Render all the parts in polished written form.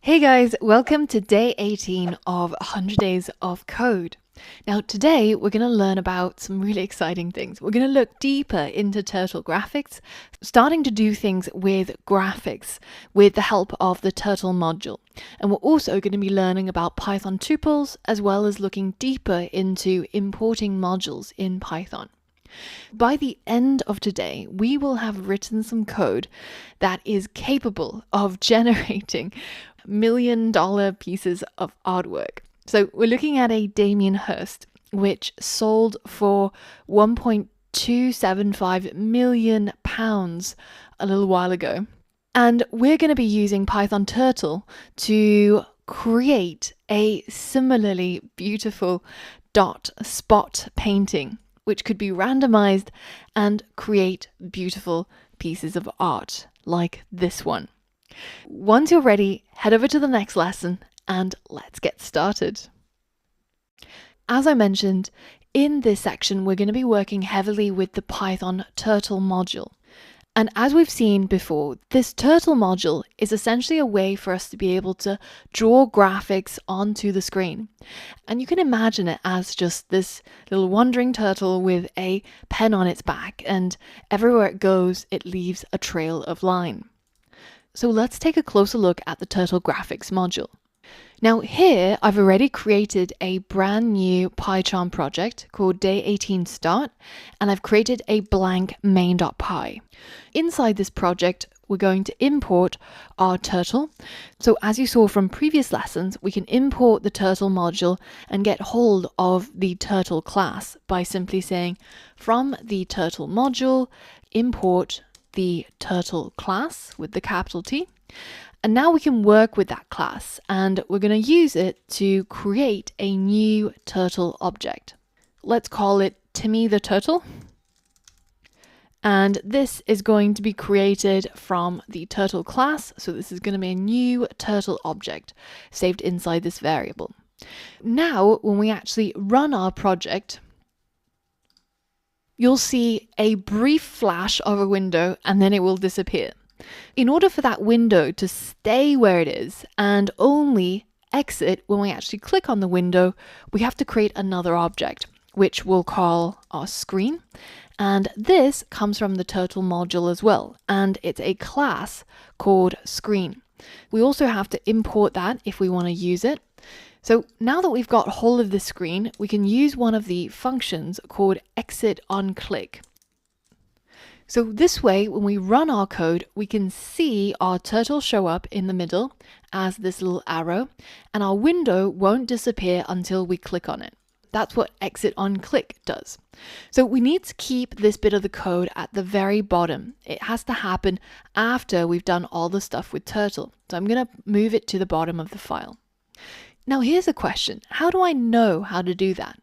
Hey guys, welcome to day 18 of 100 Days of Code. Now today we're going to learn about some really exciting things. We're going to look deeper into Turtle graphics, starting to do things with graphics with the help of the Turtle module. And we're also going to be learning about Python tuples as well as looking deeper into importing modules in Python. By the end of today, we will have written some code that is capable of generating $1 million pieces of artwork. So we're looking at a Damien Hirst, which sold for £1.275 million a little while ago. And we're going to be using Python Turtle to create a similarly beautiful dot spot painting, which could be randomized and create beautiful pieces of art like this one. Once you're ready, head over to the next lesson and let's get started. As I mentioned, in this section, we're going to be working heavily with the Python Turtle module. And as we've seen before, this Turtle module is essentially a way for us to be able to draw graphics onto the screen. And you can imagine it as just this little wandering turtle with a pen on its back, and everywhere it goes, it leaves a trail of line. So let's take a closer look at the Turtle graphics module. Now here, I've already created a brand new PyCharm project called Day18 Start, and I've created a blank main.py. Inside this project, we're going to import our turtle. So as you saw from previous lessons, we can import the turtle module and get hold of the turtle class by simply saying from the turtle module, import the turtle class with the capital T. And now we can work with that class, and we're going to use it to create a new turtle object. Let's call it Timmy the Turtle. And this is going to be created from the turtle class. So this is going to be a new turtle object saved inside this variable. Now, when we actually run our project, you'll see a brief flash of a window and then it will disappear. In order for that window to stay where it is and only exit when we actually click on the window, we have to create another object, which we'll call our screen. And this comes from the Turtle module as well, and it's a class called screen. We also have to import that if we want to use it. So now that we've got hold of the screen, we can use one of the functions called exit on click. So this way, when we run our code, we can see our turtle show up in the middle as this little arrow, and our window won't disappear until we click on it. That's what exit on click does. So we need to keep this bit of the code at the very bottom. It has to happen after we've done all the stuff with turtle. So I'm going to move it to the bottom of the file. Now here's a question. How do I know how to do that?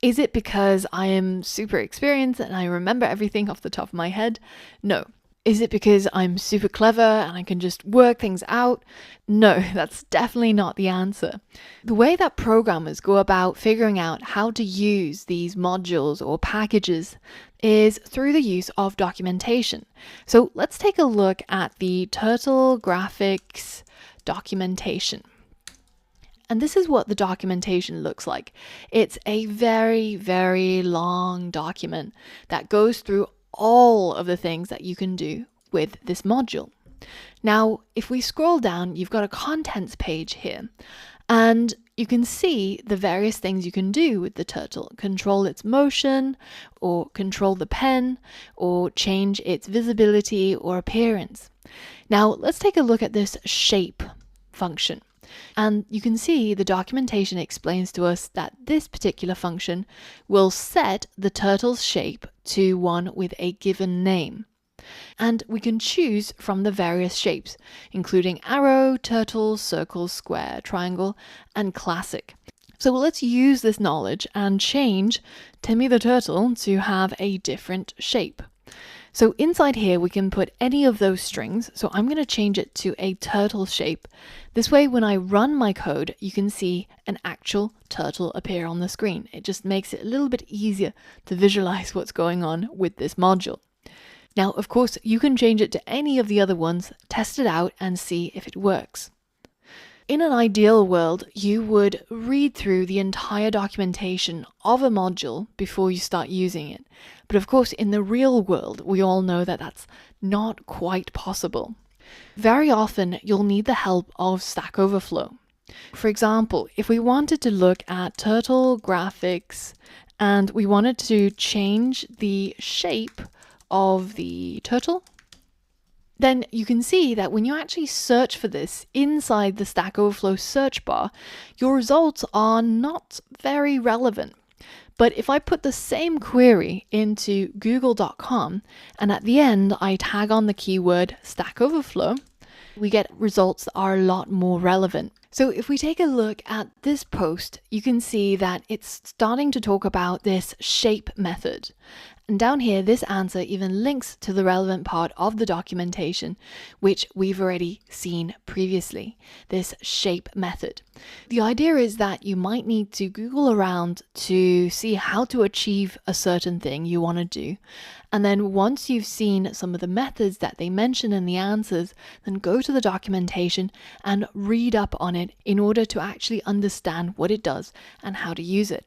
Is it because I am super experienced and I remember everything off the top of my head? No. Is it because I'm super clever and I can just work things out? No, that's definitely not the answer. The way that programmers go about figuring out how to use these modules or packages is through the use of documentation. So let's take a look at the Turtle graphics documentation. And this is what the documentation looks like. It's a very, very long document that goes through all of the things that you can do with this module. Now, if we scroll down, you've got a contents page here, and you can see the various things you can do with the turtle. Control its motion, or control the pen, or change its visibility or appearance. Now, let's take a look at this shape function. And you can see the documentation explains to us that this particular function will set the turtle's shape to one with a given name. And we can choose from the various shapes, including arrow, turtle, circle, square, triangle, and classic. So let's use this knowledge and change Timmy the Turtle to have a different shape. So inside here, we can put any of those strings. So I'm going to change it to a turtle shape. This way, when I run my code, you can see an actual turtle appear on the screen. It just makes it a little bit easier to visualize what's going on with this module. Now, of course, you can change it to any of the other ones, test it out and see if it works. In an ideal world, you would read through the entire documentation of a module before you start using it. But of course, in the real world, we all know that that's not quite possible. Very often, you'll need the help of Stack Overflow. For example, if we wanted to look at turtle graphics and we wanted to change the shape of the turtle, then you can see that when you actually search for this inside the Stack Overflow search bar, your results are not very relevant. But if I put the same query into google.com and at the end I tag on the keyword Stack Overflow, we get results that are a lot more relevant. So if we take a look at this post, you can see that it's starting to talk about this shape method. And down here, this answer even links to the relevant part of the documentation, which we've already seen previously, this shape method. The idea is that you might need to Google around to see how to achieve a certain thing you want to do. And then once you've seen some of the methods that they mention in the answers, then go to the documentation and read up on it in order to actually understand what it does and how to use it.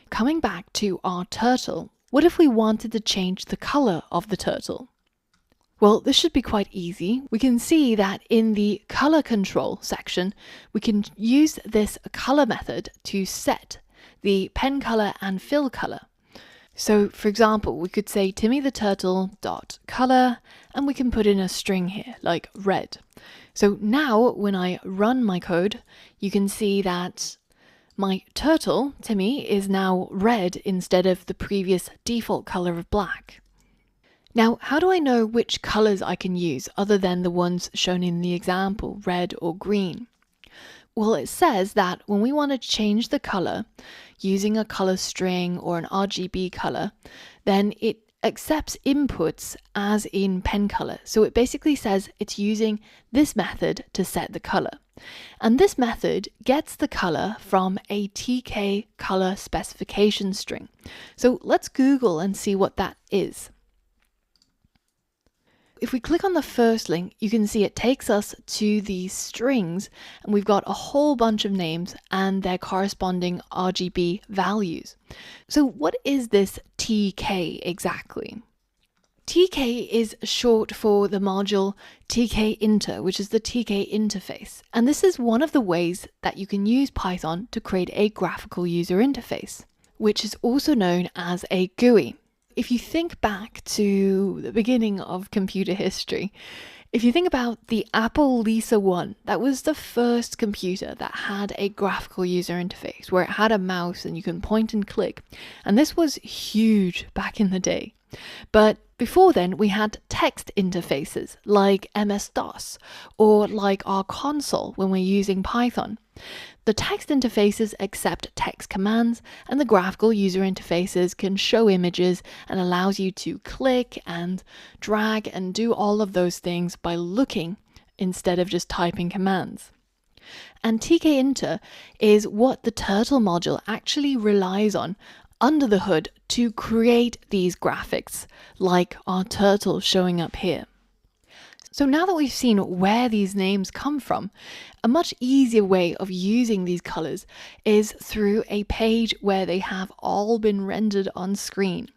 Coming back to our turtle, what if we wanted to change the color of the turtle? Well, this should be quite easy. We can see that in the color control section, we can use this color method to set the pen color and fill color. So for example, we could say Timmy the turtle dot color, and we can put in a string here like red. So now when I run my code, you can see that my turtle, Timmy, is now red instead of the previous default color of black. Now, how do I know which colors I can use other than the ones shown in the example, red or green? Well, it says that when we want to change the color using a color string or an RGB color, then it accepts inputs as in pen color. So it basically says it's using this method to set the color. And this method gets the color from a TK color specification string. So let's Google and see what that is. If we click on the first link, you can see it takes us to these strings, and we've got a whole bunch of names and their corresponding RGB values. So what is this TK exactly? TK is short for the module TK Inter, which is the TK interface. And this is one of the ways that you can use Python to create a graphical user interface, which is also known as a GUI. If you think back to the beginning of computer history, if you think about the Apple Lisa 1, that was the first computer that had a graphical user interface where it had a mouse and you can point and click. And this was huge back in the day. But before then, we had text interfaces like MS-DOS or like our console when we're using Python. The text interfaces accept text commands, and the graphical user interfaces can show images and allows you to click and drag and do all of those things by looking instead of just typing commands. And TK Inter is what the Turtle module actually relies on under the hood to create these graphics, like our turtle showing up here. So now that we've seen where these names come from, a much easier way of using these colors is through a page where they have all been rendered on screen.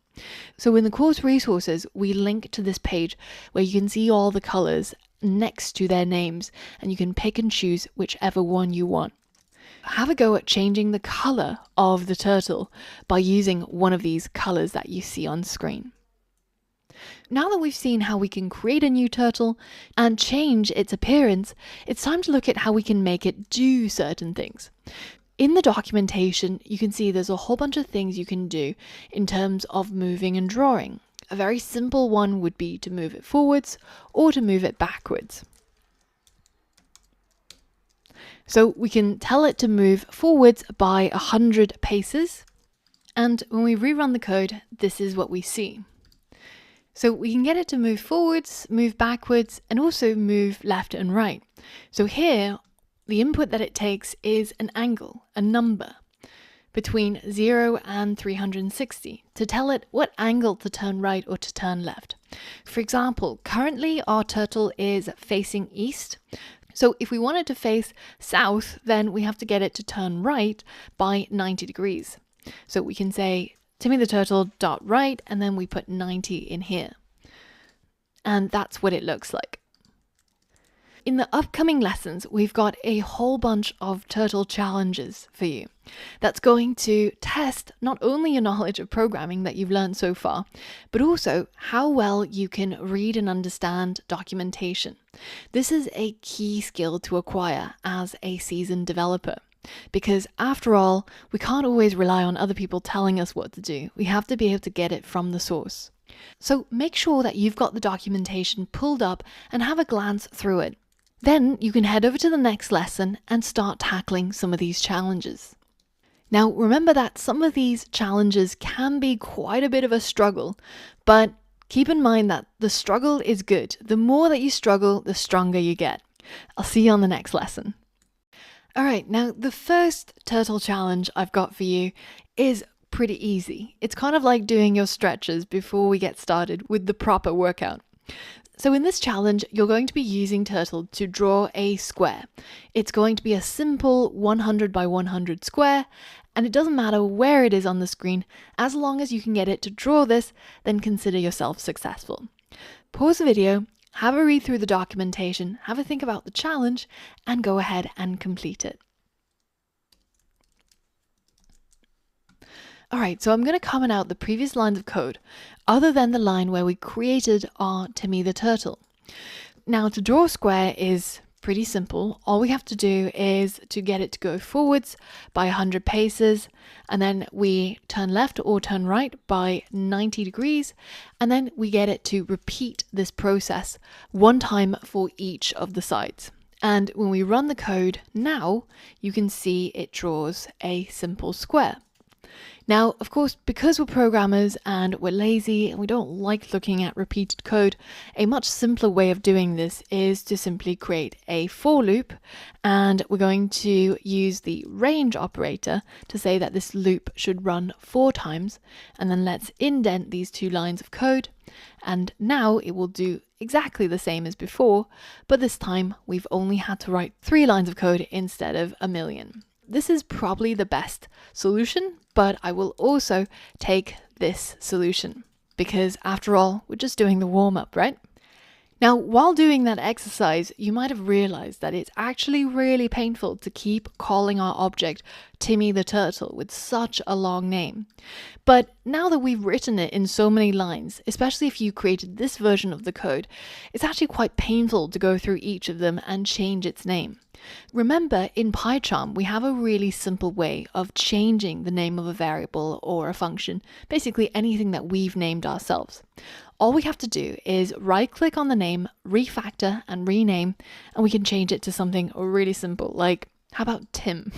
So in the course resources, we link to this page where you can see all the colors next to their names, and you can pick and choose whichever one you want. Have a go at changing the color of the turtle by using one of these colors that you see on screen. Now that we've seen how we can create a new turtle and change its appearance, it's time to look at how we can make it do certain things. In the documentation, you can see there's a whole bunch of things you can do in terms of moving and drawing. A very simple one would be to move it forwards or to move it backwards. So we can tell it to move forwards by 100 paces. And when we rerun the code, this is what we see. So we can get it to move forwards, move backwards, and also move left and right. So here, the input that it takes is an angle, a number, between 0 and 360 to tell it what angle to turn right or to turn left. For example, currently our turtle is facing east. So if we want it to face south, then we have to get it to turn right by 90 degrees. So we can say Timmy the Turtle dot right, and then we put 90 in here. And that's what it looks like. In the upcoming lessons, we've got a whole bunch of turtle challenges for you. That's going to test not only your knowledge of programming that you've learned so far, but also how well you can read and understand documentation. This is a key skill to acquire as a seasoned developer. Because after all, we can't always rely on other people telling us what to do. We have to be able to get it from the source. So make sure that you've got the documentation pulled up and have a glance through it. Then you can head over to the next lesson and start tackling some of these challenges. Now remember that some of these challenges can be quite a bit of a struggle, but keep in mind that the struggle is good. The more that you struggle, the stronger you get. I'll see you on the next lesson. All right, now the first turtle challenge I've got for you is pretty easy. It's kind of like doing your stretches before we get started with the proper workout. So in this challenge, you're going to be using Turtle to draw a square. It's going to be a simple 100 by 100 square, and it doesn't matter where it is on the screen. As long as you can get it to draw this, then consider yourself successful. Pause the video, have a read through the documentation, have a think about the challenge, and go ahead and complete it. Alright, so I'm going to comment out the previous lines of code, other than the line where we created our Timmy the Turtle. Now to draw a square is pretty simple. All we have to do is to get it to go forwards by 100 paces, and then we turn left or turn right by 90 degrees, and then we get it to repeat this process one time for each of the sides. And when we run the code now, you can see it draws a simple square. Now, of course, because we're programmers and we're lazy and we don't like looking at repeated code, a much simpler way of doing this is to simply create a for loop, and we're going to use the range operator to say that this loop should run 4 times, and then let's indent these 2 lines of code, and now it will do exactly the same as before, but this time we've only had to write 3 lines of code instead of a million. This is probably the best solution, but I will also take this solution because after all, we're just doing the warm-up, right? Now, while doing that exercise, you might have realized that it's actually really painful to keep calling our object Timmy the Turtle with such a long name. But now that we've written it in so many lines, especially if you created this version of the code, it's actually quite painful to go through each of them and change its name. Remember, in PyCharm, we have a really simple way of changing the name of a variable or a function, basically anything that we've named ourselves. All we have to do is right-click on the name, refactor, and rename, and we can change it to something really simple, like, how about Tim?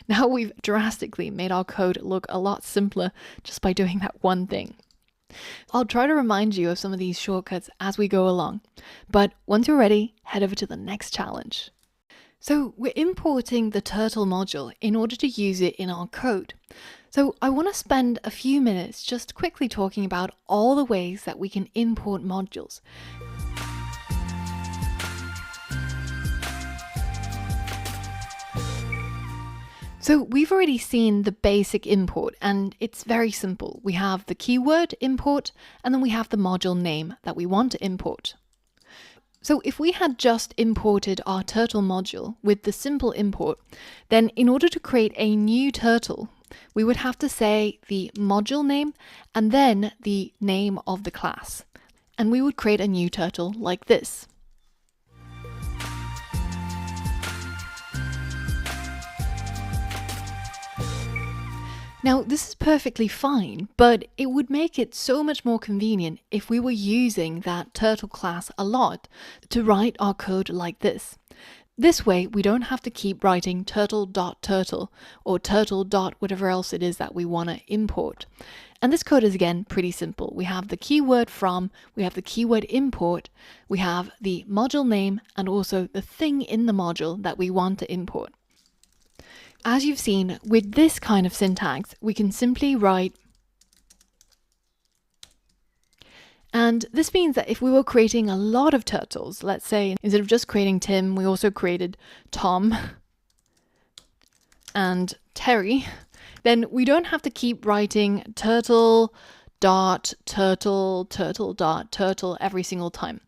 Now we've drastically made our code look a lot simpler just by doing that one thing. I'll try to remind you of some of these shortcuts as we go along, but once you're ready, head over to the next challenge. So we're importing the Turtle module in order to use it in our code. So I want to spend a few minutes just quickly talking about all the ways that we can import modules. So we've already seen the basic import, and it's very simple. We have the keyword import, and then we have the module name that we want to import. So if we had just imported our turtle module with the simple import, then in order to create a new turtle, we would have to say the module name and then the name of the class. And we would create a new turtle like this. Now, this is perfectly fine, but it would make it so much more convenient if we were using that turtle class a lot to write our code like this. This way, we don't have to keep writing turtle.turtle or turtle dot whatever else it is that we want to import. And this code is, again, pretty simple. We have the keyword from, we have the keyword import, we have the module name, and also the thing in the module that we want to import. As you've seen, with this kind of syntax, we can simply write And this means that if we were creating a lot of turtles, let's say instead of just creating Tim, we also created Tom and Terry, then we don't have to keep writing turtle dot turtle turtle dot turtle every single time.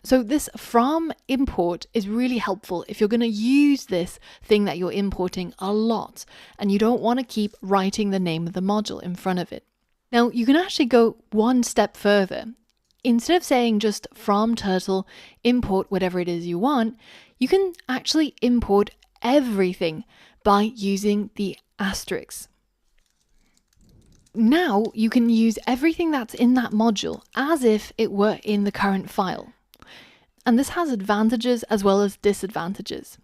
So this from import is really helpful if you're going to use this thing that you're importing a lot and you don't want to keep writing the name of the module in front of it. Now you can actually go one step further. Instead of saying just from turtle import whatever it is you want, you can actually import everything by using the asterisk. Now you can use everything that's in that module as if it were in the current file. And this has advantages as well as disadvantages,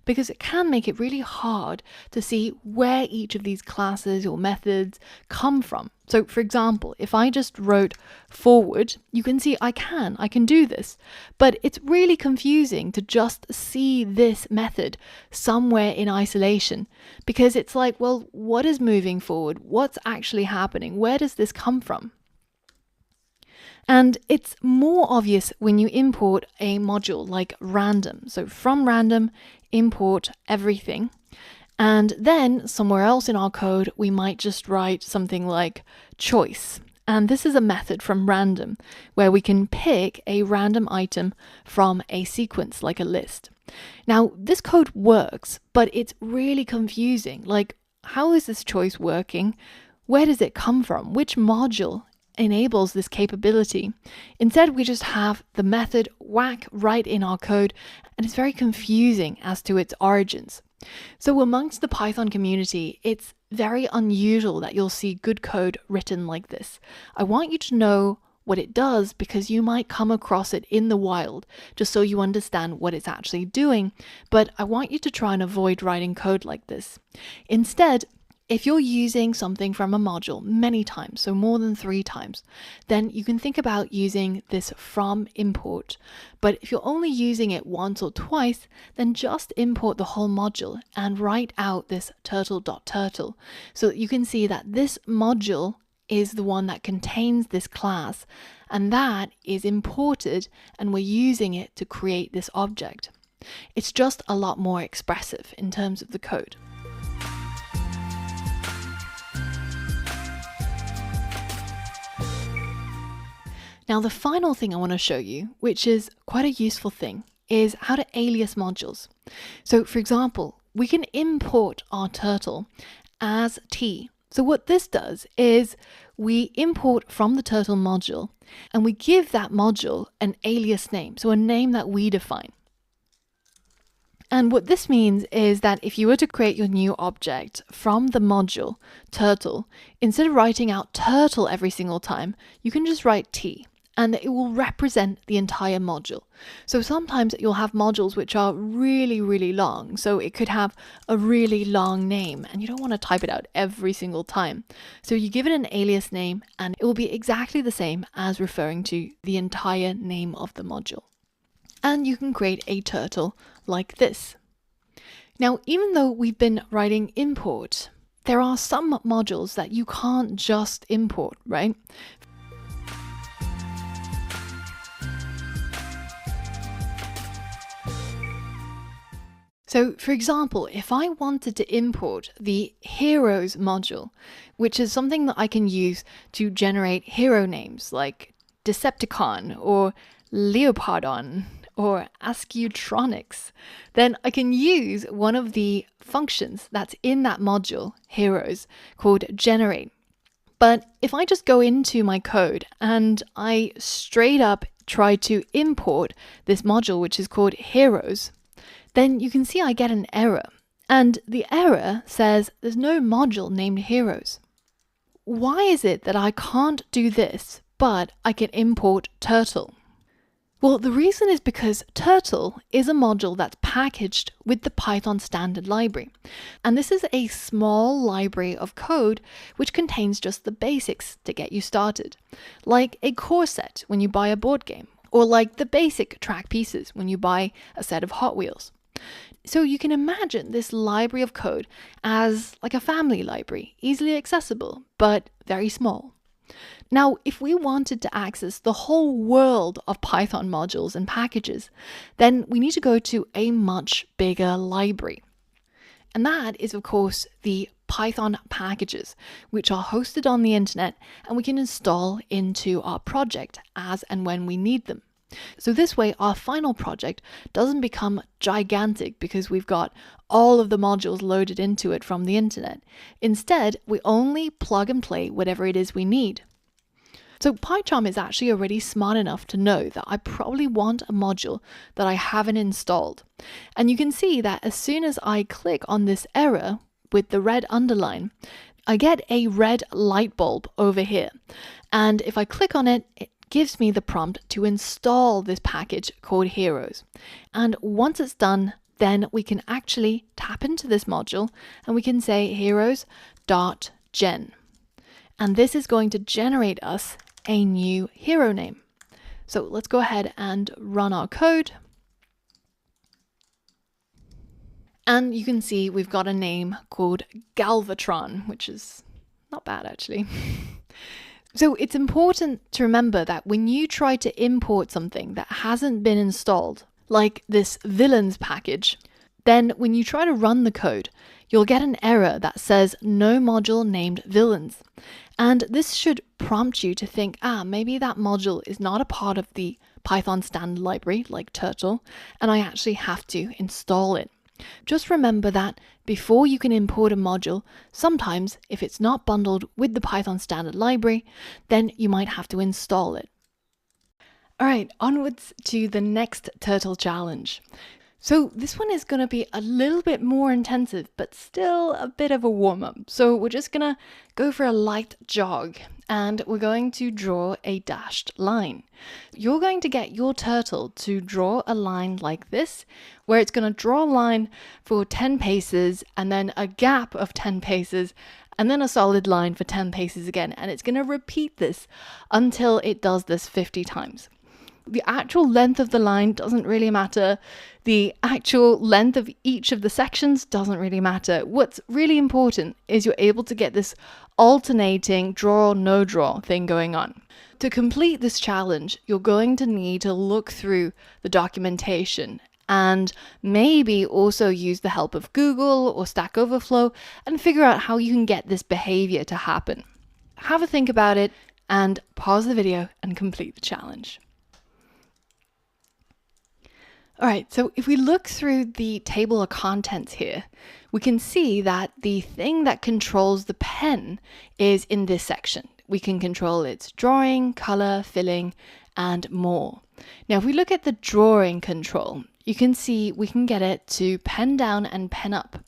because it can make it really hard to see where each of these classes or methods come from. So for example, if I just wrote forward, you can see I can do this, but it's really confusing to just see this method somewhere in isolation, because it's like, well, what is moving forward? What's actually happening? Where does this come from? And it's more obvious when you import a module like random. So from random, import everything. And then somewhere else in our code, we might just write something like choice. And this is a method from random where we can pick a random item from a sequence like a list. Now, this code works, but it's really confusing. Like, how is this choice working? Where does it come from? Which module enables this capability? Instead, we just have the method whack right in our code, and it's very confusing as to its origins. So amongst the Python community, it's very unusual that you'll see good code written like this. I want you to know what it does because you might come across it in the wild, just so you understand what it's actually doing. But I want you to try and avoid writing code like this. Instead, if you're using something from a module many times, so more than 3 times, then you can think about using this from import. But if you're only using it once or twice, then just import the whole module and write out this turtle.turtle so that you can see that this module is the one that contains this class, and that is imported, and we're using it to create this object. It's just a lot more expressive in terms of the code. Now, the final thing I want to show you, which is quite a useful thing, is how to alias modules. So for example, we can import our turtle as T. So what this does is we import from the turtle module and we give that module an alias name, so a name that we define. And what this means is that if you were to create your new object from the module turtle, instead of writing out turtle every single time, you can just write T. And it will represent the entire module. So sometimes you'll have modules which are really, really long. So it could have a really long name and you don't want to type it out every single time. So you give it an alias name and it will be exactly the same as referring to the entire name of the module. And you can create a turtle like this. Now, even though we've been writing import, there are some modules that you can't just import, right? So for example, if I wanted to import the heroes module, which is something that I can use to generate hero names like Decepticon or Leopardon or Ascutronics, then I can use one of the functions that's in that module, heroes, called generate. But if I just go into my code and I straight up try to import this module, which is called heroes, then you can see I get an error. And the error says there's no module named heroes. Why is it that I can't do this, but I can import turtle? Well, the reason is because turtle is a module that's packaged with the Python standard library. And this is a small library of code which contains just the basics to get you started, like a core set when you buy a board game, or like the basic track pieces when you buy a set of Hot Wheels. So you can imagine this library of code as like a family library, easily accessible, but very small. Now, if we wanted to access the whole world of Python modules and packages, then we need to go to a much bigger library. And that is, of course, the Python packages, which are hosted on the internet and we can install into our project as and when we need them. So this way, our final project doesn't become gigantic because we've got all of the modules loaded into it from the internet. Instead, we only plug and play whatever it is we need. So PyCharm is actually already smart enough to know that I probably want a module that I haven't installed. And you can see that as soon as I click on this error with the red underline, I get a red light bulb over here. And if I click on it, it gives me the prompt to install this package called Heroes. And once it's done, then we can actually tap into this module and we can say heroes.gen. And this is going to generate us a new hero name. So let's go ahead and run our code. And you can see we've got a name called Galvatron, which is not bad actually. So it's important to remember that when you try to import something that hasn't been installed, like this villains package, then when you try to run the code, you'll get an error that says no module named villains. And this should prompt you to think, maybe that module is not a part of the Python standard library like Turtle, and I actually have to install it. Just remember that before you can import a module, sometimes if it's not bundled with the Python standard library, then you might have to install it. All right, onwards to the next Turtle challenge. So this one is going to be a little bit more intensive, but still a bit of a warm-up. So we're just going to go for a light jog and we're going to draw a dashed line. You're going to get your turtle to draw a line like this, where it's going to draw a line for 10 paces and then a gap of 10 paces and then a solid line for 10 paces again. And it's going to repeat this until it does this 50 times. The actual length of the line doesn't really matter. The actual length of each of the sections doesn't really matter. What's really important is you're able to get this alternating draw, no draw thing going on. To complete this challenge, you're going to need to look through the documentation and maybe also use the help of Google or Stack Overflow and figure out how you can get this behavior to happen. Have a think about it and pause the video and complete the challenge. All right, so if we look through the table of contents here, we can see that the thing that controls the pen is in this section. We can control its drawing, color, filling, and more. Now, if we look at the drawing control, you can see we can get it to pen down and pen up.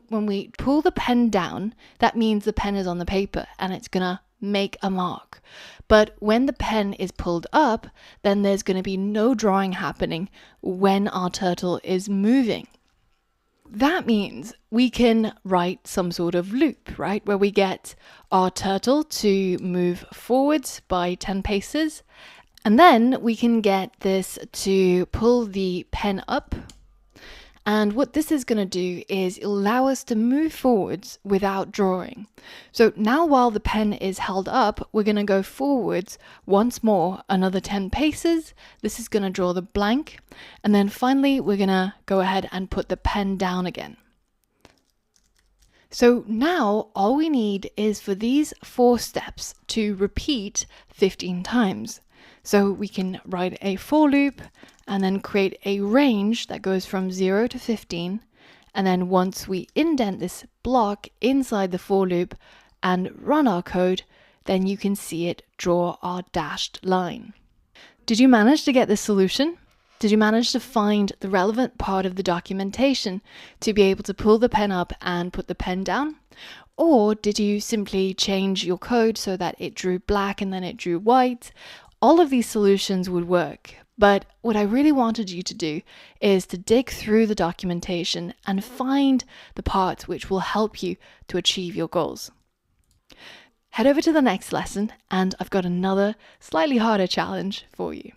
When we pull the pen down, that means the pen is on the paper and it's gonna make a mark. But when the pen is pulled up, then there's going to be no drawing happening when our turtle is moving. That means we can write some sort of loop, right? Where we get our turtle to move forwards by 10 paces. And then we can get this to pull the pen up. And what this is going to do is allow us to move forwards without drawing. So now while the pen is held up, we're going to go forwards once more, another 10 paces. This is going to draw the blank. And then finally, we're going to go ahead and put the pen down again. So now all we need is for these 4 steps to repeat 15 times. So we can write a for loop and then create a range that goes from 0 to 15. And then once we indent this block inside the for loop and run our code, then you can see it draw our dashed line. Did you manage to get this solution? Did you manage to find the relevant part of the documentation to be able to pull the pen up and put the pen down? Or did you simply change your code so that it drew black and then it drew white? All of these solutions would work, but what I really wanted you to do is to dig through the documentation and find the parts which will help you to achieve your goals. Head over to the next lesson and I've got another slightly harder challenge for you.